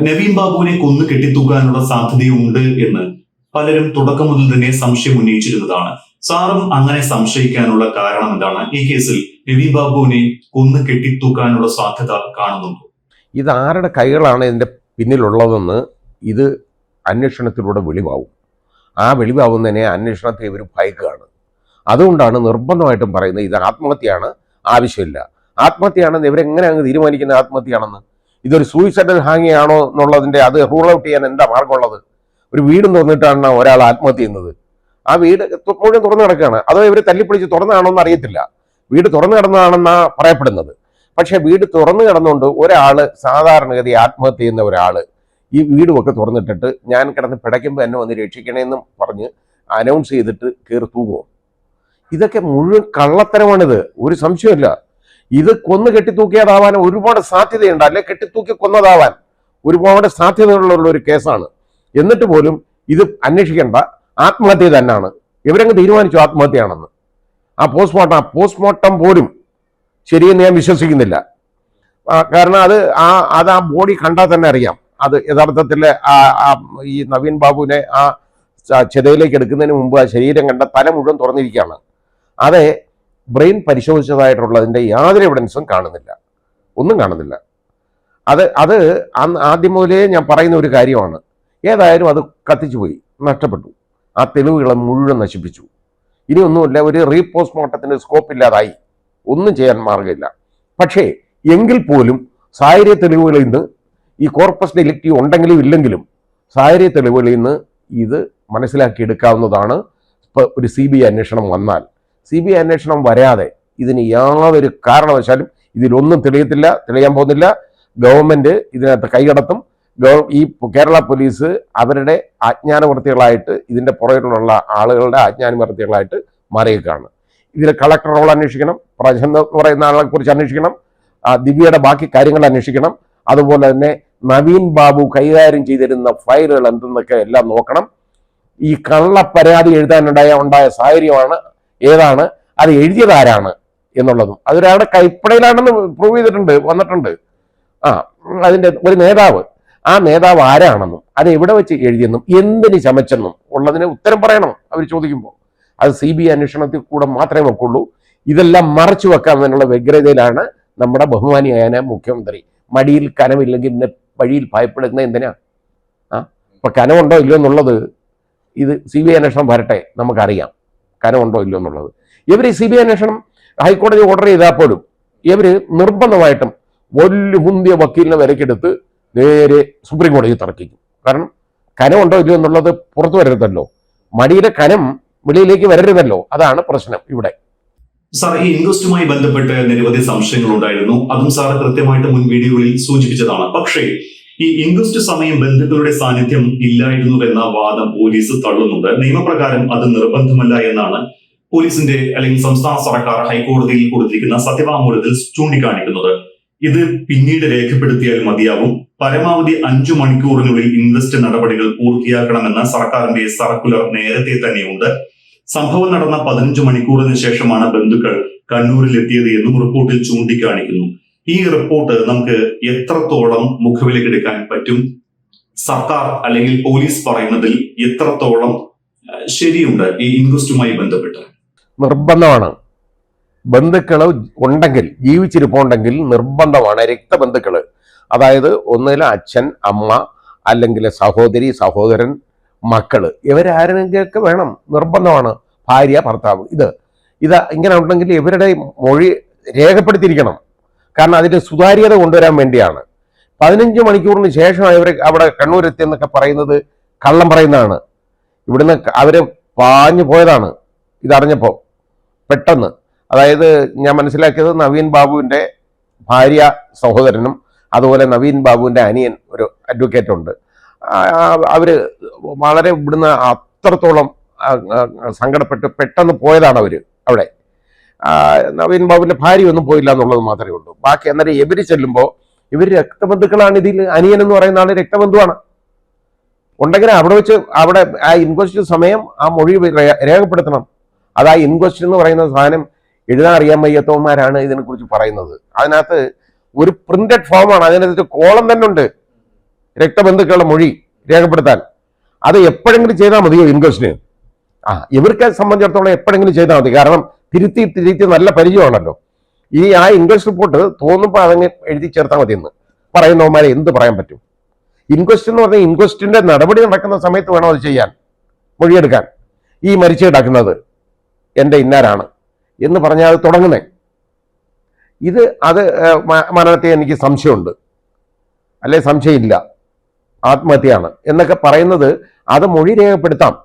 നവീൻ ബാബുവിനെ കൊന്നു കെട്ടിത്തൂക്കാനുള്ള സാധ്യതയുണ്ട് എന്ന് പലരും തുടക്കം മുതൽ തന്നെ സംശയം ഉന്നയിച്ചിരുന്നതാണ്. സാറും അങ്ങനെ സംശയിക്കാനുള്ള കാരണം എന്താണ്? ഈ കേസിൽ നവീൻ ബാബുവിനെ കൊന്നു കെട്ടിത്തൂക്കാനുള്ള സാധ്യത കാണുന്നുണ്ടോ? ഇത് ആരുടെ കൈകളാണ് ഇതിന്റെ പിന്നിലുള്ളതെന്ന് ഇത് അന്വേഷണത്തിലൂടെ വെളിവാവും. ആ വെളിവാവുന്നതിനെ അന്വേഷണത്തെ ഇവർ ഭയക്കുകയാണ്. അതുകൊണ്ടാണ് നിർബന്ധമായിട്ടും പറയുന്നത് ഇത് ആത്മഹത്യയാണ്, ആവശ്യമില്ല. ആത്മഹത്യയാണെന്ന് ഇവരെങ്ങനെ അങ്ങ് തീരുമാനിക്കുന്നത് ആത്മഹത്യയാണെന്ന്? ഇതൊരു സൂയിസൈഡൽ ഹാങ് ആണോ എന്നുള്ളതിന്റെ അത് റൂൾ ഔട്ട് ചെയ്യാൻ എന്താ മാർഗമുള്ളത്? ഒരു വീടും തുറന്നിട്ടാണ് ഒരാൾ ആത്മഹത്യ ചെയ്യുന്നത്. ആ വീട് മുഴുവൻ തുറന്നു കിടക്കുകയാണ്. അതോ ഇവർ തല്ലിപ്പൊളിച്ച് തുറന്നാണോ എന്ന് അറിയത്തില്ല. വീട് തുറന്നു കിടന്നതാണെന്നാണ് പറയപ്പെടുന്നത്. പക്ഷെ വീട് തുറന്നു കിടന്നുകൊണ്ട് ഒരാൾ സാധാരണഗതി ആത്മഹത്യ ചെയ്യുന്ന ഒരാൾ ഈ വീടുമൊക്കെ തുറന്നിട്ടിട്ട് ഞാൻ കിടന്ന് പിടയ്ക്കുമ്പോൾ എന്നെ വന്ന് രക്ഷിക്കണേന്നും പറഞ്ഞ് അനൗൺസ് ചെയ്തിട്ട് കയറി തൂങ്ങുമോ? ഇതൊക്കെ മുഴുവൻ കള്ളത്തരമാണിത്, ഒരു സംശയമില്ല. ഇത് കൊന്നു കെട്ടിത്തൂക്കിയതാവാൻ ഒരുപാട് സാധ്യതയുണ്ട്, അല്ലെ കെട്ടിത്തൂക്കി കൊന്നതാവാൻ ഒരുപാട് സാധ്യതകളുള്ള ഒരു കേസാണ്. എന്നിട്ട് പോലും ഇത് അന്വേഷിക്കേണ്ട, ആത്മഹത്യ തന്നെയാണ്. ഇവരങ്ങ് തീരുമാനിച്ചു ആത്മഹത്യയാണെന്ന്. ആ പോസ്റ്റ്മോർട്ടം പോലും ശരിയെന്ന് ഞാൻ വിശ്വസിക്കുന്നില്ല. കാരണം അത് ആ ബോഡി കണ്ടാൽ തന്നെ അറിയാം അത് യഥാർത്ഥത്തിൽ ഈ നവീൻ ബാബുവിനെ ആ ചെതയിലേക്ക് എടുക്കുന്നതിന് മുമ്പ് ആ ശരീരം കണ്ട തല മുഴുവൻ തുറന്നിരിക്കുകയാണ്. അതെ, ബ്രെയിൻ പരിശോധിച്ചതായിട്ടുള്ളതിൻ്റെ യാതൊരു എവിഡൻസും കാണുന്നില്ല, ഒന്നും കാണുന്നില്ല. അത് ആദ്യം മുതലേ ഞാൻ പറയുന്ന ഒരു കാര്യമാണ്. ഏതായാലും അത് കത്തിച്ചു പോയി, നഷ്ടപ്പെട്ടു. ആ തെളിവുകളെ മുഴുവൻ നശിപ്പിച്ചു. ഇനി ഒന്നുമില്ല, ഒരു റീപോസ്റ്റ്മോർട്ടത്തിന് സ്കോപ്പ് ഇല്ലാതായി, ഒന്നും ചെയ്യാൻ മാർഗമില്ല. പക്ഷേ എങ്കിൽ പോലും സാഹചര്യ തെളിവുകളിൽ നിന്ന് ഈ കോർപ്പസ് ഡെലിക്റ്റീവ് ഉണ്ടെങ്കിലും ഇല്ലെങ്കിലും സാഹചര്യ തെളിവുകളിൽ നിന്ന് ഇത് മനസ്സിലാക്കിയെടുക്കാവുന്നതാണ്. ഇപ്പോൾ ഒരു CBI അന്വേഷണം വന്നാൽ, CBI അന്വേഷണം വരാതെ ഇതിന് യാതൊരു കാരണവശാലും ഇതിലൊന്നും തെളിയാൻ പോകുന്നില്ല. ഗവൺമെന്റ് ഇതിനകത്ത് കൈകടത്തും. ഈ കേരള പോലീസ് അവരുടെ ആജ്ഞാനവർത്തികളായിട്ട് ഇതിന്റെ പുറകിലുള്ള ആളുകളുടെ ആജ്ഞാനവർത്തികളായിട്ട് മാറിയേക്കാണ്. ഇതിൽ കളക്ടർ റോൾ അന്വേഷിക്കണം, പ്രജൻ എന്ന് പറയുന്ന ആളെ കുറിച്ച് അന്വേഷിക്കണം, ദിവ്യയുടെ ബാക്കി കാര്യങ്ങൾ അന്വേഷിക്കണം. അതുപോലെ തന്നെ നവീൻ ബാബു കൈകാര്യം ചെയ്തിരുന്ന ഫയലുകൾ എന്തെന്നൊക്കെ എല്ലാം നോക്കണം. ഈ കള്ള പരാതി ഉണ്ടായ സാഹചര്യമാണ് ഏതാണ്, അത് എഴുതിയത് ആരാണ് എന്നുള്ളതും അതൊരാളുടെ കൈപ്പടയിലാണെന്ന് പ്രൂവ് ചെയ്തിട്ടുണ്ട്, വന്നിട്ടുണ്ട്. അതിന്റെ ഒരു നേതാവ്, ആ നേതാവ് ആരാണെന്നും അത് എവിടെ വെച്ച് എഴുതിയെന്നും എന്തിന് ചമച്ചെന്നും ഉള്ളതിന് ഉത്തരം പറയണം അവർ ചോദിക്കുമ്പോൾ. അത് CBI അന്വേഷണത്തിൽ കൂടെ മാത്രമേ വെക്കുള്ളൂ. ഇതെല്ലാം മറച്ചു വെക്കാമെന്നുള്ള വ്യഗ്രതയിലാണ് നമ്മുടെ ബഹുമാനിയായ മുഖ്യമന്ത്രി. മടിയിൽ കനമില്ലെങ്കിൽ പിന്നെ വഴിയിൽ ഭയപ്പെടുന്നത് എന്തിനാ? ഇപ്പൊ കനമുണ്ടോ ഇല്ലയോ എന്നുള്ളത് ഇത് CBI അന്വേഷണം വരട്ടെ, നമുക്കറിയാം കനമുണ്ടോ ഇല്ലയോ എന്നുള്ളത്. ഇവർ CBI അന്വേഷണം ഹൈക്കോടതി ഓർഡർ ചെയ്താൽ പോലും ഇവര് നിർബന്ധമായിട്ടും വലിയ മുന്തിയ വക്കീലിനെ വിലക്കെടുത്ത് നേരെ സുപ്രീം കോടതി തർക്കിക്കും. കാരണം കനമുണ്ടോ ഇല്ലയോ എന്നുള്ളത് പുറത്തു വരരുതല്ലോ, മടിയിലെ കനം വെളിയിലേക്ക് വരരുതല്ലോ. അതാണ് പ്രശ്നം ഇവിടെ. സാർ, ഈ ഇൻക്വസ്റ്റുമായി ബന്ധപ്പെട്ട് നിരവധി സംശയങ്ങൾ ഉണ്ടായിരുന്നു. അതും സാർ കൃത്യമായിട്ട് മുൻ വീഡിയോകളിൽ സൂചിപ്പിച്ചതാണ്. പക്ഷേ ഈ ഇൻക്വസ്റ്റ് സമയം ബന്ധുക്കളുടെ സാന്നിധ്യം ഇല്ലായിരുന്നുവെന്ന വാദം പോലീസ് തള്ളുന്നുണ്ട്. നിയമപ്രകാരം അത് നിർബന്ധമല്ല എന്നാണ് പോലീസിന്റെ അല്ലെങ്കിൽ സംസ്ഥാന സർക്കാർ ഹൈക്കോടതിയിൽ കൊടുത്തിരിക്കുന്ന സത്യവാങ്മൂലത്തിൽ ചൂണ്ടിക്കാണിക്കുന്നത്. ഇത് പിന്നീട് രേഖപ്പെടുത്തിയാൽ മതിയാവും. പരമാവധി 5 മണിക്കൂറിനുള്ളിൽ ഇൻവെസ്റ്റ് നടപടികൾ പൂർത്തിയാക്കണമെന്ന സർക്കാരിന്റെ സർക്കുലർ നേരത്തെ തന്നെയുണ്ട്. സംഭവം നടന്ന 15 മണിക്കൂറിന് ശേഷമാണ് ബന്ധുക്കൾ കണ്ണൂരിലെത്തിയത് എന്നും റിപ്പോർട്ടിൽ ചൂണ്ടിക്കാണിക്കുന്നു. ഈ റിപ്പോർട്ട് നമുക്ക് എത്രത്തോളം മുഖവിലക്കെടുക്കാൻ പറ്റും? സർക്കാർ അല്ലെങ്കിൽ പോലീസ് പറയുന്നതിൽ എത്രത്തോളം ശരിയുണ്ട് ഈ ഇൻക്വസ്റ്റുമായി ബന്ധപ്പെട്ട്? നിർബന്ധമാണ്. ബന്ധുക്കൾ ഉണ്ടെങ്കിൽ, ജീവിച്ചിരിപ്പുണ്ടെങ്കിൽ നിർബന്ധമാണ്. രക്തബന്ധുക്കള്, അതായത് ഒന്നിലെ അച്ഛൻ, അമ്മ, അല്ലെങ്കിൽ സഹോദരി, സഹോദരൻ, മക്കള്, ഇവരാരെങ്കിലൊക്കെ വേണം, നിർബന്ധമാണ്. ഭാര്യ, ഭർത്താവ്, ഇത് ഇങ്ങനെ ഉണ്ടെങ്കിൽ ഇവരുടെ മൊഴി രേഖപ്പെടുത്തിയിരിക്കണം. കാരണം അതിന്റെ സുതാര്യത കൊണ്ടുവരാൻ വേണ്ടിയാണ്. 15 മണിക്കൂറിന് ശേഷം ഇവർ അവിടെ കണ്ണൂരെത്തിയെന്നൊക്കെ പറയുന്നത് കള്ളം പറയുന്നതാണ്. ഇവിടുന്ന് അവര് പാഞ്ഞു പോയതാണ് ഇതറിഞ്ഞപ്പോൾ പെട്ടെന്ന്. അതായത് ഞാൻ മനസ്സിലാക്കിയത് നവീൻ ബാബുവിന്റെ ഭാര്യ, സഹോദരനും അതുപോലെ നവീൻ ബാബുവിന്റെ അനിയൻ ഒരു അഡ്വക്കേറ്റ് ഉണ്ട്. അവര് വളരെ ഇവിടുന്ന് അത്രത്തോളം സങ്കടപ്പെട്ട് പെട്ടെന്ന് പോയതാണ് അവര് അവിടെ. നവീൻ ബാബുവിന്റെ ഭാര്യ ഒന്നും പോയില്ല എന്നുള്ളത് മാത്രമേ ഉള്ളൂ. ബാക്കി അന്നേരം ഇവര് ചെല്ലുമ്പോൾ ഇവർ രക്തബന്ധുക്കളാണ്. ഇതിൽ അനിയൻ എന്ന് പറയുന്ന ആള് രക്തബന്ധുവാണ്. ഉണ്ടെങ്കിൽ അവിടെ വെച്ച് അവിടെ ആ ഇൻക്വസ്റ്റ് സമയം ആ മൊഴി രേഖപ്പെടുത്തണം. അത് ആ ഇൻക്വസ്റ്റ് എന്ന് പറയുന്ന സാധനം എഴുതാൻ അറിയാൻ വയ്യാത്തവന്മാരാണ് ഇതിനെക്കുറിച്ച് പറയുന്നത്. അതിനകത്ത് ഒരു പ്രിന്റഡ് ഫോമാണ്, അതിനകത്ത് കോളം തന്നെ ഉണ്ട്. രക്തബന്ധുക്കളുടെ മൊഴി രേഖപ്പെടുത്താൻ. അത് എപ്പോഴെങ്കിലും ചെയ്താൽ മതിയോ ഇൻക്വസ്റ്റിന്? ഇവർക്ക് സംബന്ധിച്ചിടത്തോളം എപ്പോഴെങ്കിലും ചെയ്താൽ മതി. കാരണം തിരുത്തി നല്ല പരിചയമാണല്ലോ. ആ ഇൻക്വസ്റ്റ് റിപ്പോർട്ട് തോന്നുമ്പോൾ അതങ്ങ് എഴുതി ചേർത്താൽ മതി എന്ന് പറയുന്നവന്മാരെ എന്ത് പറയാൻ പറ്റും? ഇൻക്വസ്റ്റ് എന്ന് പറഞ്ഞാൽ ഇൻക്വസ്റ്റിന്റെ നടപടി നടക്കുന്ന സമയത്ത് വേണം അത് ചെയ്യാൻ, മൊഴിയെടുക്കാൻ. ഈ മരിച്ചു കിടക്കുന്നത് എൻ്റെ ഇന്നാരാണ് എന്ന് പറഞ്ഞാൽ അത് തുടങ്ങുന്നേ. അത് മരണത്തെ എനിക്ക് സംശയമുണ്ട്, അല്ലെ സംശയമില്ല, ആത്മഹത്യയാണ് എന്നൊക്കെ പറയുന്നത്, അത് മൊഴി രേഖപ്പെടുത്താം.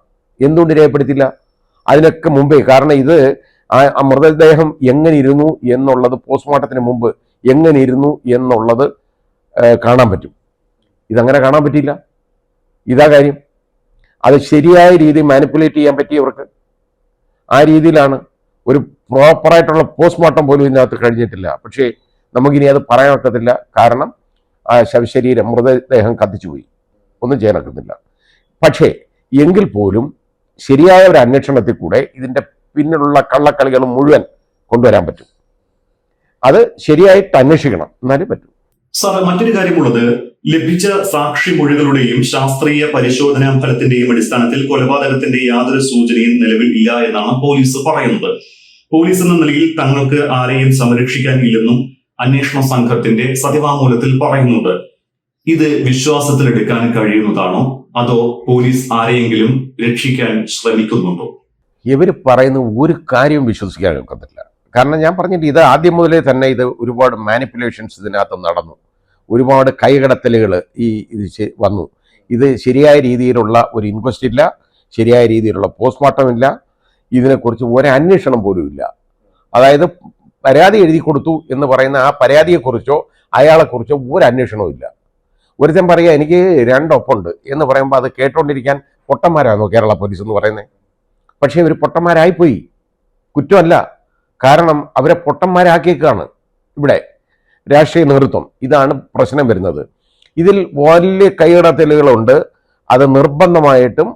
എന്തുകൊണ്ട് രേഖപ്പെടുത്തില്ല? അതിനൊക്കെ മുമ്പേ. കാരണം ഇത് ആ മൃതദേഹം എങ്ങനെ ഇരുന്നു എന്നുള്ളത്, പോസ്റ്റ്മോർട്ടത്തിന് മുമ്പ് എങ്ങനെ ഇരുന്നു എന്നുള്ളത് കാണാൻ പറ്റും. ഇതങ്ങനെ കാണാൻ പറ്റില്ല. ഇതാ കാര്യം. അത് ശരിയായ രീതിയിൽ മാനിപ്പുലേറ്റ് ചെയ്യാൻ പറ്റിയവർക്ക് ആ രീതിയിലാണ്. ഒരു പ്രോപ്പറായിട്ടുള്ള പോസ്റ്റ്മോർട്ടം പോലും ഇതിനകത്ത് കഴിഞ്ഞിട്ടില്ല. പക്ഷേ നമുക്കിനി അത് പറയാൻ ഒക്കത്തില്ല. കാരണം ആ ശവശരീരം, മൃതദേഹം കത്തിച്ചുപോയി, ഒന്നും ചെയ്യാനൊക്കുന്നില്ല. പക്ഷേ എങ്കിൽ പോലും ശരിയായ ഒരു അന്വേഷണത്തിൽ കൂടെ ഇതിൻ്റെ പിന്നിലുള്ള കള്ളക്കളികൾ മുഴുവൻ കൊണ്ടുവരാൻ പറ്റും. അത് ശരിയായിട്ട് അന്വേഷിക്കണം, എന്നാലേ പറ്റൂ. സാർ, മറ്റൊരു കാര്യമുള്ളത്, ലഭിച്ച സാക്ഷിമൊഴികളുടെയും ശാസ്ത്രീയ പരിശോധനാ ഫലത്തിന്റെയും അടിസ്ഥാനത്തിൽ കൊലപാതകത്തിന്റെ യാതൊരു സൂചനയും നിലവിൽ ഇല്ല എന്നാണ് പോലീസ് പറയുന്നത്. പോലീസ് എന്ന നിലയിൽ തങ്ങൾക്ക് ആരെയും സംരക്ഷിക്കാൻ ഇല്ലെന്നും അന്വേഷണ സംഘത്തിന്റെ സത്യവാങ്മൂലത്തിൽ പറയുന്നുണ്ട്. ഇത് വിശ്വാസത്തിലെടുക്കാൻ കഴിയുന്നതാണോ, അതോ പോലീസ് ആരെയെങ്കിലും രക്ഷിക്കാൻ ശ്രമിക്കുന്നുണ്ടോ? ഇവർ പറയുന്ന ഒരു കാര്യവും വിശ്വസിക്കാൻ ഒക്കത്തില്ല. കാരണം ഞാൻ പറഞ്ഞിട്ട്, ഇത് ആദ്യം മുതലേ തന്നെ ഇത് ഒരുപാട് മാനിപ്പുലേഷൻസ് ഇതിനകത്ത് നടന്നു. ഒരുപാട് കൈകടത്തലുകൾ ഇത് വന്നു. ഇത് ശരിയായ രീതിയിലുള്ള ഒരു ഇൻക്വസ്റ്റ് ഇല്ല, ശരിയായ രീതിയിലുള്ള പോസ്റ്റ്മോർട്ടം ഇല്ല, ഇതിനെക്കുറിച്ച് ഒരു അന്വേഷണം പോലും ഇല്ല. അതായത് പരാതി എഴുതി കൊടുത്തു എന്ന് പറയുന്ന ആ പരാതിയെക്കുറിച്ചോ അയാളെക്കുറിച്ചോ ഒരു അന്വേഷണവും ഇല്ല. ഒരുത്തൻ പറയുക എനിക്ക് 2 ഒപ്പുണ്ട് എന്ന് പറയുമ്പോൾ അത് കേട്ടോണ്ടിരിക്കാൻ പൊട്ടന്മാരാണോ കേരള പോലീസ് എന്ന് പറയുന്നത്? പക്ഷേ ഇവർ പൊട്ടന്മാരായിപ്പോയി. കുറ്റമല്ല, കാരണം അവരെ പൊട്ടന്മാരാക്കിയേക്കാണ് ഇവിടെ രാഷ്ട്രീയ നേതൃത്വം. ഇതാണ് പ്രശ്നം വരുന്നത്. ഇതിൽ വലിയ കൈകടത്തലുകളുണ്ട്. അത് നിർബന്ധമായിട്ടും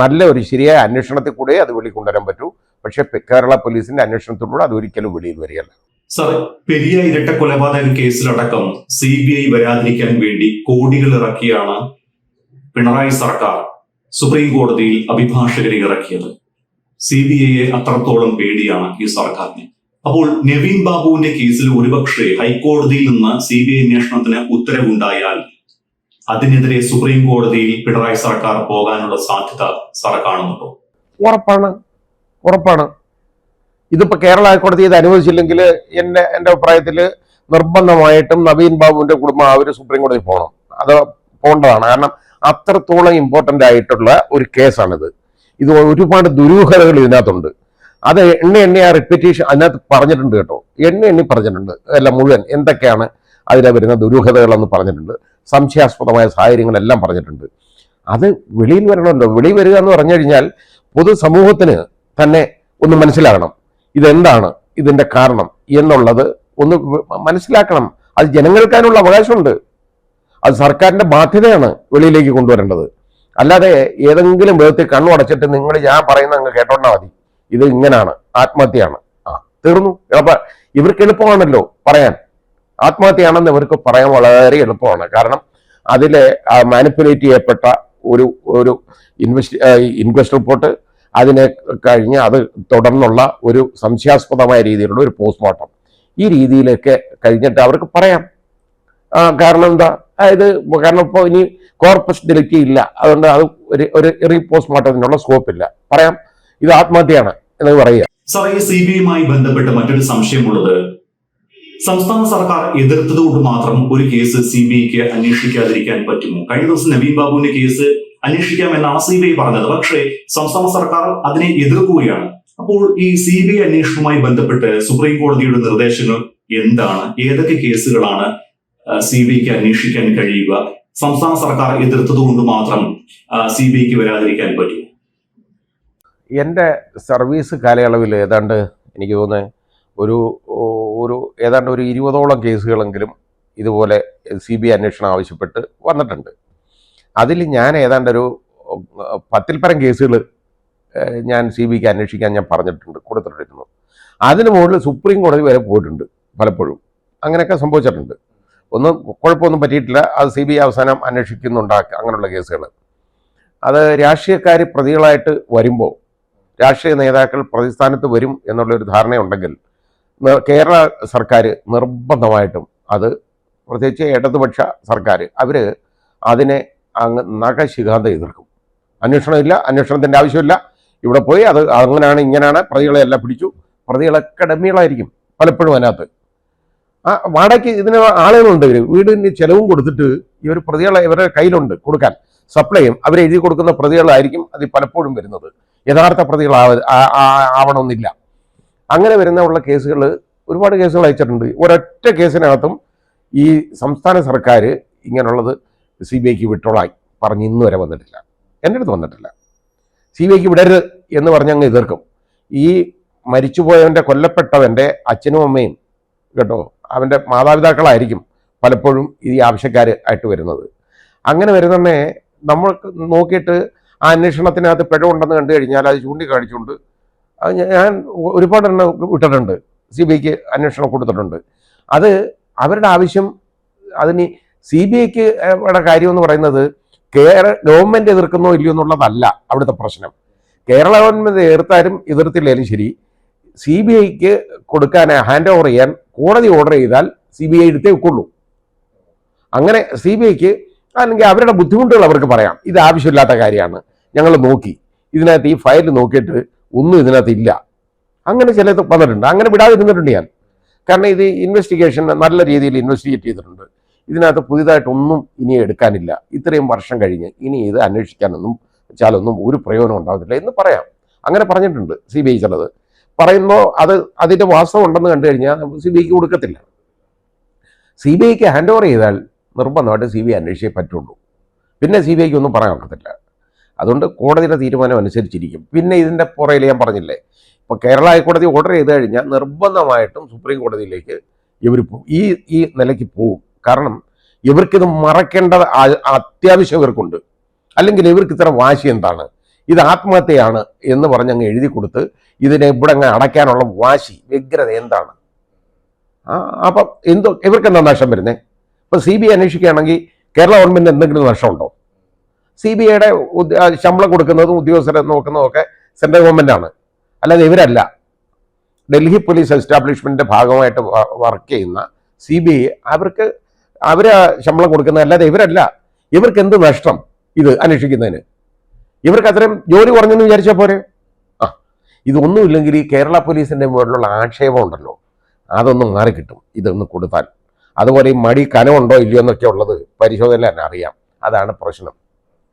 നല്ല ഒരു ശരിയായ അന്വേഷണത്തിൽ കൂടെ അത് വെളിക്കൊണ്ടുവരാൻ പറ്റൂ. പക്ഷെ കേരള പോലീസിന്റെ അന്വേഷണത്തിലൂടെ അത് ഒരിക്കലും വെളിയിൽ വരികയല്ല. സാർ, പെരിയ ഇരട്ട കൊലപാതക കേസിലടക്കം CBI വരാതിരിക്കാൻ വേണ്ടി കോടികൾ ഇറക്കിയാണ് പിണറായി സർക്കാർ സുപ്രീം കോടതിയിൽ അഭിഭാഷകരെ ഇറക്കിയത്. CBIയെ അത്രത്തോളം പേടിയാണ് ഈ സർക്കാരിന്. അപ്പോൾ നവീൻ ബാബുവിന്റെ കേസിൽ ഒരുപക്ഷെ ഹൈക്കോടതിയിൽ നിന്ന് CBI അന്വേഷണത്തിന് ഉത്തരവുണ്ടായാൽ അതിനെതിരെ സുപ്രീം കോടതിയിൽ പിണറായി സർക്കാർ പോകാനുള്ള സാധ്യത സാർ കാണുന്നുണ്ടോ? ഉറപ്പാണ്. ഇതിപ്പോ കേരള ഹൈക്കോടതി ഇത് അനുവദിച്ചില്ലെങ്കിൽ എൻ്റെ അഭിപ്രായത്തിൽ നിർബന്ധമായിട്ടും നവീൻ ബാബുവിന്റെ കുടുംബം അവർ സുപ്രീം കോടതി പോകണം. അത് പോകേണ്ടതാണ്. കാരണം അത്രത്തോളം ഇമ്പോർട്ടൻ്റ് ആയിട്ടുള്ള ഒരു കേസാണിത്. ഇത് ഒരുപാട് ദുരൂഹതകൾ ഇതിനകത്തുണ്ട്. അത് എണ്ണി ആ റിപ്പീറ്റേഷൻ അതിനകത്ത് പറഞ്ഞിട്ടുണ്ട് കേട്ടോ. എണ്ണി പറഞ്ഞിട്ടുണ്ട്. അല്ല, മുഴുവൻ എന്തൊക്കെയാണ് അതിലെ വരുന്ന ദുരൂഹതകളെന്ന് പറഞ്ഞിട്ടുണ്ട്. സംശയാസ്പദമായ സാഹചര്യങ്ങളെല്ലാം പറഞ്ഞിട്ടുണ്ട്. അത് വെളിയിൽ വരണമല്ലോ. വെളിയിൽ വരിക എന്ന് പറഞ്ഞു കഴിഞ്ഞാൽ പൊതുസമൂഹത്തിന് തന്നെ ഒന്ന് മനസ്സിലാകണം ഇതെന്താണ്, ഇതിന്റെ കാരണം എന്നുള്ളത് ഒന്ന് മനസ്സിലാക്കണം. അത് ജനങ്ങൾക്കാനുള്ള അവകാശമുണ്ട്. അത് സർക്കാരിന്റെ ബാധ്യതയാണ് വെളിയിലേക്ക് കൊണ്ടുവരേണ്ടത്. അല്ലാതെ ഏതെങ്കിലും വിധത്തിൽ കണ്ണുടച്ചിട്ട് നിങ്ങൾ ഞാൻ പറയുന്ന അങ്ങ് കേട്ടോണ്ടാ മതി, ഇത് ഇങ്ങനാണ്, ആത്മഹത്യയാണ്, തീർന്നു. ഇവർക്ക് എളുപ്പമാണല്ലോ പറയാൻ. ആത്മഹത്യയാണെന്ന് ഇവർക്ക് പറയാൻ വളരെ എളുപ്പമാണ്. കാരണം അതിലെ മാനിപ്പുലേറ്റ് ചെയ്യപ്പെട്ട ഒരു ഇൻക്വസ്റ്റ് റിപ്പോർട്ട്, അതിനെ കഴിഞ്ഞ് അത് തുടർന്നുള്ള ഒരു സംശയാസ്പദമായ രീതിയിലുള്ള ഒരു പോസ്റ്റ്മോർട്ടം, ഈ രീതിയിലൊക്കെ കഴിഞ്ഞിട്ട് അവർക്ക് പറയാം. കാരണം എന്താ, കാരണം ഇപ്പോൾ ഇനി കോർപ്പസ് ഡെലിറ്റി ഇല്ല, അതുകൊണ്ട് അത് ഒരു പോസ്റ്റ്മോർട്ടത്തിനുള്ള സ്കോപ്പില്ല. പറയാം ഇത് ആത്മഹത്യയാണ് എന്ന് പറയുക. സാർ, ഈ CBIയുമായി ബന്ധപ്പെട്ട് മറ്റൊരു സംശയമുള്ളത്, സംസ്ഥാന സർക്കാർ എതിർത്തതുകൊണ്ട് മാത്രം ഒരു കേസ് CBIക്ക് അന്വേഷിക്കാതിരിക്കാൻ പറ്റുമോ? കഴിഞ്ഞ ദിവസം നവീൻ ബാബുവിന്റെ കേസ് അന്വേഷിക്കാമെന്നാണ് CBI പറഞ്ഞത്. പക്ഷേ സംസ്ഥാന സർക്കാർ അതിനെ എതിർക്കുകയാണ്. അപ്പോൾ ഈ CBI അന്വേഷണവുമായി ബന്ധപ്പെട്ട് സുപ്രീം കോടതിയുടെ നിർദ്ദേശങ്ങൾ എന്താണ്? ഏതൊക്കെ കേസുകളാണ് CBIക്ക് അന്വേഷിക്കാൻ കഴിയുക? സംസ്ഥാന സർക്കാർ എതിർത്തതുകൊണ്ട് മാത്രം CBIക്ക് വരാതിരിക്കാൻ പറ്റുമോ? എൻ്റെ സർവീസ് കാലയളവിൽ ഏതാണ്ട് എനിക്ക് തോന്നുന്നത് ഏതാണ്ട് ഒരു 20ഓളം കേസുകളെങ്കിലും ഇതുപോലെ CBI അന്വേഷണം ആവശ്യപ്പെട്ട് വന്നിട്ടുണ്ട്. അതിൽ ഞാൻ ഏതാണ്ട് ഒരു 10ൽ പരം കേസുകൾ ഞാൻ CBIക്ക് അന്വേഷിക്കാൻ ഞാൻ കൊടുത്തിട്ടുണ്ട്. അതിന് മുകളിൽ സുപ്രീം കോടതി വരെ പോയിട്ടുണ്ട് പലപ്പോഴും. അങ്ങനെയൊക്കെ സംഭവിച്ചിട്ടുണ്ട്. ഒന്നും കുഴപ്പമൊന്നും പറ്റിയിട്ടില്ല. അത് CBI അവസാനം അന്വേഷിക്കുന്നുണ്ടാക്കുക അങ്ങനെയുള്ള കേസുകൾ. അത് രാഷ്ട്രീയക്കാർ പ്രതികളായിട്ട് വരുമ്പോൾ രാഷ്ട്രീയ നേതാക്കൾ പ്രതിസ്ഥാനത്ത് വരും എന്നുള്ളൊരു ധാരണയുണ്ടെങ്കിൽ കേരള സർക്കാർ നിർബന്ധമായിട്ടും അത്, പ്രത്യേകിച്ച് ഇടതുപക്ഷ സർക്കാർ, അവർ അതിനെ അങ്ങ് നഖശിഖാന്തം എതിർക്കും. അന്വേഷണമില്ല, അന്വേഷണത്തിൻ്റെ ആവശ്യമില്ല, ഇവിടെ പോയി അത് അങ്ങനെയാണ് ഇങ്ങനെയാണ്, പ്രതികളെ എല്ലാം പിടിച്ചു. പ്രതികളൊക്കെ ഡമ്മികളായിരിക്കും പലപ്പോഴും അതിനകത്ത്. വാടകയ്ക്ക് ഇതിന് ആളുകളുണ്ട്. വീടിന് ചെലവും കൊടുത്തിട്ട് ഇവർ പ്രതികളെ ഇവരുടെ കയ്യിലുണ്ട് കൊടുക്കാൻ, സപ്ലൈ ചെയ്യും. അവരെഴുതി കൊടുക്കുന്ന പ്രതികളായിരിക്കും അത് പലപ്പോഴും വരുന്നത്. യഥാർത്ഥ പ്രതികളാവണമെന്നില്ല. അങ്ങനെ ഉള്ള കേസുകൾ, ഒരുപാട് കേസുകൾ അയച്ചിട്ടുണ്ട്. ഒരൊറ്റ കേസിനകത്തും ഈ സംസ്ഥാന സർക്കാർ ഇങ്ങനെയുള്ളത് CBIക്ക് വിട്ടോളായി പറഞ്ഞ് ഇന്ന് വരെ വന്നിട്ടില്ല. എൻ്റെ അടുത്ത് വന്നിട്ടില്ല. CBIക്ക് വിടരുത് എന്ന് പറഞ്ഞങ്ങ് എതിർക്കും. ഈ മരിച്ചുപോയവൻ്റെ, കൊല്ലപ്പെട്ടവൻ്റെ അച്ഛനും അമ്മയും കേട്ടോ, അവൻ്റെ മാതാപിതാക്കളായിരിക്കും പലപ്പോഴും ഈ ആവശ്യക്കാർ ആയിട്ട് വരുന്നത്. അങ്ങനെ വരുന്നതന്നെ നമ്മൾക്ക് നോക്കിയിട്ട് ആ അന്വേഷണത്തിനകത്ത് പിഴവുണ്ടെന്ന് കണ്ടു കഴിഞ്ഞാൽ അത് ചൂണ്ടിക്കാണിച്ചുകൊണ്ട് അത് ഞാൻ ഒരുപാട് എണ്ണം വിട്ടിട്ടുണ്ട്. CBIക്ക് അന്വേഷണം കൊടുത്തിട്ടുണ്ട്. അത് അവരുടെ ആവശ്യം. അതിന് CBIക്ക് കാര്യം എന്ന് പറയുന്നത് ഗവൺമെൻറ് എതിർക്കുന്നോ ഇല്ലയോ എന്നുള്ളതല്ല അവിടുത്തെ പ്രശ്നം. കേരള ഗവൺമെൻറ് എതിർത്താലും എതിർത്തില്ലേലും ശരി, CBIക്ക് കൊടുക്കാൻ ഹാൻഡ് ഓവർ ചെയ്യാൻ കോടതി ഓർഡർ ചെയ്താൽ CBI എടുത്തേ വെക്കുള്ളൂ. അങ്ങനെ CBIക്ക് അല്ലെങ്കിൽ അവരുടെ ബുദ്ധിമുട്ടുകൾ അവർക്ക് പറയാം, ഇത് ആവശ്യമില്ലാത്ത കാര്യമാണ്, ഞങ്ങൾ നോക്കി, ഇതിനകത്ത് ഈ ഫയൽ നോക്കിയിട്ട് ഒന്നും ഇതിനകത്ത് ഇല്ല. അങ്ങനെ ചിലത് വന്നിട്ടുണ്ട്. അങ്ങനെ വിടാതിരുന്നിട്ടുണ്ട് ഞാൻ. കാരണം ഇത് ഇൻവെസ്റ്റിഗേഷൻ നല്ല രീതിയിൽ ഇൻവെസ്റ്റിഗേറ്റ് ചെയ്തിട്ടുണ്ട്. ഇതിനകത്ത് പുതിയതായിട്ടൊന്നും ഇനി എടുക്കാനില്ല. ഇത്രയും വർഷം കഴിഞ്ഞ് ഇനി ഇത് അന്വേഷിക്കാനൊന്നും വെച്ചാലൊന്നും ഒരു പ്രയോജനം ഉണ്ടാകത്തില്ല എന്ന് പറയാം. അങ്ങനെ പറഞ്ഞിട്ടുണ്ട് CBI. ചിലത് പറയുമ്പോൾ അതിൻ്റെ വാസ്തവം ഉണ്ടെന്ന് കണ്ടു കഴിഞ്ഞാൽ CBIക്ക് കൊടുക്കത്തില്ല. CBIക്ക് ഹാൻഡ് ഓവർ ചെയ്താൽ നിർബന്ധമായിട്ട് CBI അന്വേഷിച്ചേ പറ്റുള്ളൂ. പിന്നെ CBIക്ക് ഒന്നും പറയാൻ ഒക്കത്തില്ല. അതുകൊണ്ട് കോടതിയുടെ തീരുമാനം അനുസരിച്ചിരിക്കും. പിന്നെ ഇതിൻ്റെ പുറയിൽ ഞാൻ പറഞ്ഞില്ലേ, ഇപ്പോൾ കേരള ഹൈക്കോടതി ഓർഡർ ചെയ്ത് കഴിഞ്ഞാൽ നിർബന്ധമായിട്ടും സുപ്രീം കോടതിയിലേക്ക് ഇവർ ഈ നിലയ്ക്ക് പോവും. കാരണം ഇവർക്കിത് മറക്കേണ്ടത് അത്യാവശ്യം ഇവർക്കുണ്ട്. അല്ലെങ്കിൽ ഇവർക്ക് ഇത്ര വാശി എന്താണ്, ഇത് ആത്മഹത്യയാണ് എന്ന് പറഞ്ഞങ്ങ് എഴുതി കൊടുത്ത് ഇതിനെ ഇവിടെ അങ്ങ് അടയ്ക്കാനുള്ള വാശി, വ്യഗ്രത എന്താണ്? അപ്പം ഇവർക്ക് എന്താ നഷ്ടം വരുന്നത്? ഇപ്പോൾ CBI അന്വേഷിക്കുകയാണെങ്കിൽ കേരള ഗവൺമെൻറ് എന്തെങ്കിലും നഷ്ടമുണ്ടോ? CBIയുടെ ശമ്പളം കൊടുക്കുന്നതും ഉദ്യോഗസ്ഥരെ നോക്കുന്നതും ഒക്കെ സെൻട്രൽ ഗവൺമെൻറ്റാണ്, അല്ലാതെ ഇവരല്ല. ഡൽഹി പോലീസ് എസ്റ്റാബ്ലിഷ്മെൻറ്റിൻ്റെ ഭാഗമായിട്ട് വർക്ക് ചെയ്യുന്ന CBI അവര് ശമ്പളം കൊടുക്കുന്നത്, അല്ലാതെ ഇവരല്ല. ഇവർക്ക് എന്ത് നഷ്ടം ഇത് അന്വേഷിക്കുന്നതിന്? ഇവർക്ക് അത്രയും ജോലി കുറഞ്ഞെന്ന് വിചാരിച്ചാൽ പോരെ? ഇതൊന്നുമില്ലെങ്കിൽ ഈ കേരള പോലീസിൻ്റെ മുകളിലുള്ള ആക്ഷേപം ഉണ്ടല്ലോ, അതൊന്നും മാറിക്കിട്ടും ഇതൊന്ന് കൊടുത്താൽ. അതുപോലെ ഈ മടി കനമുണ്ടോ ഇല്ലയോ എന്നൊക്കെ ഉള്ളത് പരിശോധനയിൽ തന്നെ അറിയാം. അതാണ് പ്രശ്നം.